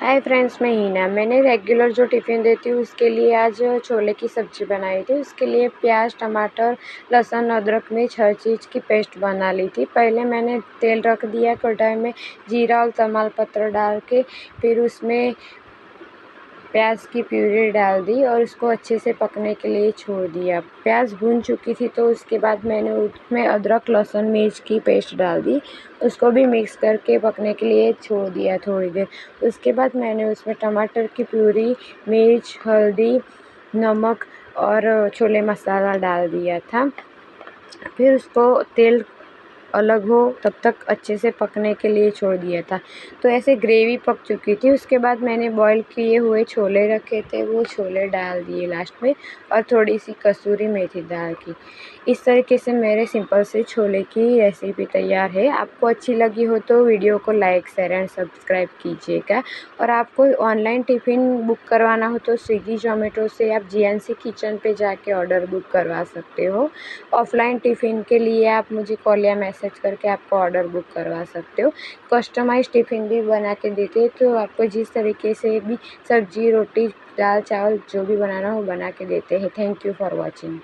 Hi friends, मैं हीना। मैंने regular जो टिफ़िन देती हूँ उसके लिए आज छोले की सब्ज़ी बनाई थी। उसके लिए प्याज, टमाटर, लहसुन, अदरक, मिर्च हर चीज़ की पेस्ट बना ली थी। पहले मैंने तेल रख दिया कढ़ाई में, जीरा और तमालपत्र डाल के, फिर उसमें प्याज की प्यूरी डाल दी और उसको अच्छे से पकने के लिए छोड़ दिया। प्याज भून चुकी थी तो उसके बाद मैंने उसमें अदरक, लहसुन, मिर्च की पेस्ट डाल दी। उसको भी मिक्स करके पकने के लिए छोड़ दिया थोड़ी देर। उसके बाद मैंने उसमें टमाटर की प्यूरी, मिर्च, हल्दी, नमक और छोले मसाला डाल दिया था। फिर उसको तेल अलग हो तब तक अच्छे से पकने के लिए छोड़ दिया था। तो ऐसे ग्रेवी पक चुकी थी। उसके बाद मैंने बॉईल किए हुए छोले रखे थे, वो छोले डाल दिए लास्ट में और थोड़ी-सी कसूरी मेथी डाल की। इस तरीके से मेरे सिंपल से छोले की रेसिपी तैयार है। आपको अच्छी लगी हो तो वीडियो को लाइक, शेयर एंड सब्सक्राइब कीजिएगा। और आपको ऑनलाइन टिफ़िन बुक करवाना हो तो स्विगी, ज़ोमैटो से आप जीएनसी किचन पे जाके ऑर्डर बुक करवा सकते हो। ऑफ़लाइन टिफ़िन के लिए आप मुझे कॉल या मैसेज करके आपको ऑर्डर बुक करवा सकते हो। कस्टमाइज़ टिफ़िन भी बना के देते हैं, तो आपको जिस तरीके से भी सब्ज़ी, रोटी, दाल, चावल जो भी बनाना हो बना के देते हैं। Thank you for watching.